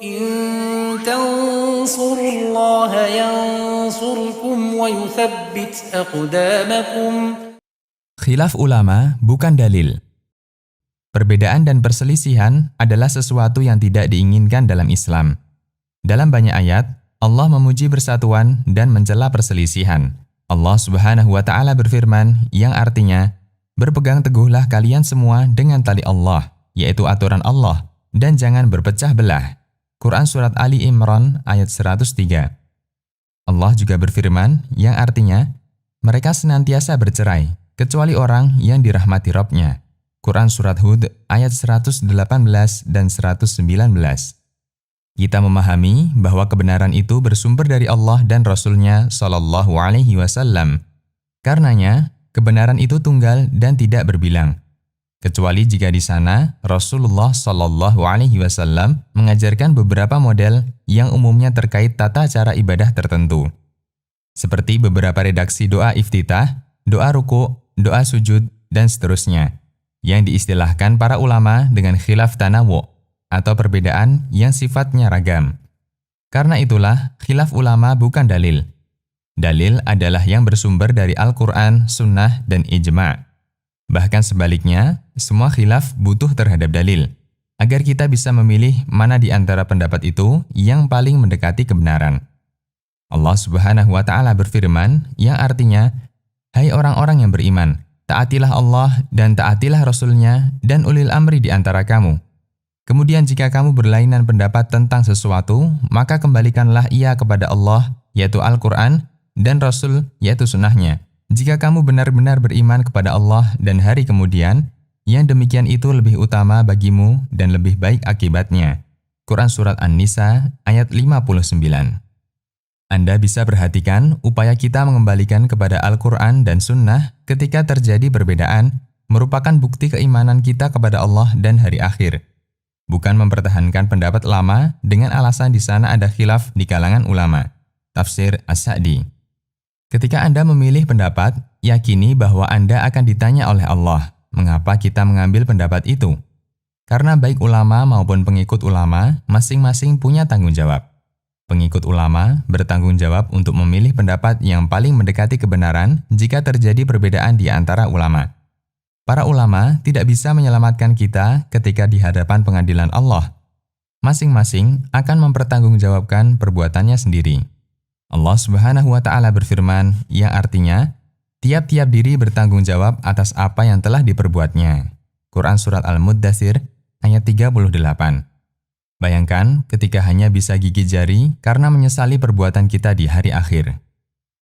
إن تنصروا الله ينصركم ويثبت أقدامكم. Khilaf ulama bukan dalil. Perbedaan dan perselisihan adalah sesuatu yang tidak diinginkan dalam Islam. Dalam banyak ayat, Allah memuji persatuan dan mencela perselisihan. Allah Subhanahu wa Ta'ala berfirman yang artinya, "Berpegang teguhlah kalian semua dengan tali Allah, yaitu aturan Allah, dan jangan berpecah belah." Quran Surat Ali Imran ayat 103. Allah juga berfirman yang artinya, mereka senantiasa bercerai, kecuali orang yang dirahmati Rabb-Nya. Quran Surat Hud ayat 118 dan 119. Kita memahami bahwa kebenaran itu bersumber dari Allah dan Rasul-Nya Shallallahu Alaihi Wasallam. Karenanya, kebenaran itu tunggal dan tidak berbilang. Kecuali jika di sana Rasulullah Shallallahu Alaihi Wasallam mengajarkan beberapa model yang umumnya terkait tata cara ibadah tertentu, seperti beberapa redaksi doa iftitah, doa ruku, doa sujud, dan seterusnya, yang diistilahkan para ulama dengan khilaf tanawu atau perbedaan yang sifatnya ragam. Karena itulah khilaf ulama bukan dalil. Dalil adalah yang bersumber dari Al-Quran, Sunnah, dan Ijma'. Bahkan sebaliknya, semua khilaf butuh terhadap dalil, agar kita bisa memilih mana di antara pendapat itu yang paling mendekati kebenaran. Allah Subhanahu wa Ta'ala berfirman yang artinya, "Hai orang-orang yang beriman, taatilah Allah dan taatilah Rasul-Nya dan ulil amri di antara kamu. Kemudian jika kamu berlainan pendapat tentang sesuatu, maka kembalikanlah ia kepada Allah, yaitu Al-Quran, dan Rasul, yaitu Sunnah-Nya. Jika kamu benar-benar beriman kepada Allah dan hari kemudian, yang demikian itu lebih utama bagimu dan lebih baik akibatnya." Quran Surat An-Nisa ayat 59. Anda bisa perhatikan upaya kita mengembalikan kepada Al-Quran dan Sunnah ketika terjadi perbedaan merupakan bukti keimanan kita kepada Allah dan hari akhir. Bukan mempertahankan pendapat lama dengan alasan di sana ada khilaf di kalangan ulama. Tafsir As-Sa'di. Ketika Anda memilih pendapat, yakini bahwa Anda akan ditanya oleh Allah, mengapa kita mengambil pendapat itu? Karena baik ulama maupun pengikut ulama, masing-masing punya tanggung jawab. Pengikut ulama bertanggung jawab untuk memilih pendapat yang paling mendekati kebenaran jika terjadi perbedaan di antara ulama. Para ulama tidak bisa menyelamatkan kita ketika di hadapan pengadilan Allah. Masing-masing akan mempertanggungjawabkan perbuatannya sendiri. Allah Subhanahu wa Ta'ala berfirman yang artinya, tiap-tiap diri bertanggung jawab atas apa yang telah diperbuatnya. Quran Surat Al-Muddatsir ayat 38. Bayangkan ketika hanya bisa gigit jari karena menyesali perbuatan kita di hari akhir.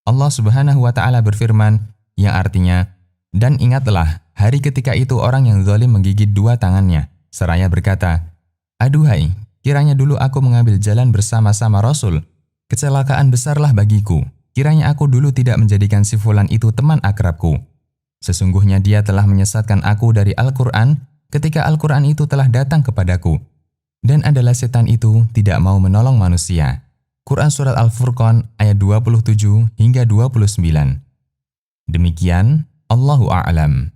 Allah Subhanahu wa Ta'ala berfirman yang artinya, dan ingatlah hari ketika itu orang yang zalim menggigit dua tangannya, seraya berkata, "Aduhai, kiranya dulu aku mengambil jalan bersama-sama Rasul. Kecelakaan besarlah bagiku, kiranya aku dulu tidak menjadikan si fulan itu teman akrabku. Sesungguhnya dia telah menyesatkan aku dari Al-Quran ketika Al-Quran itu telah datang kepadaku. Dan adalah setan itu tidak mau menolong manusia." Quran Surat Al-Furqan ayat 27 hingga 29. Demikian, Allahu a'lam.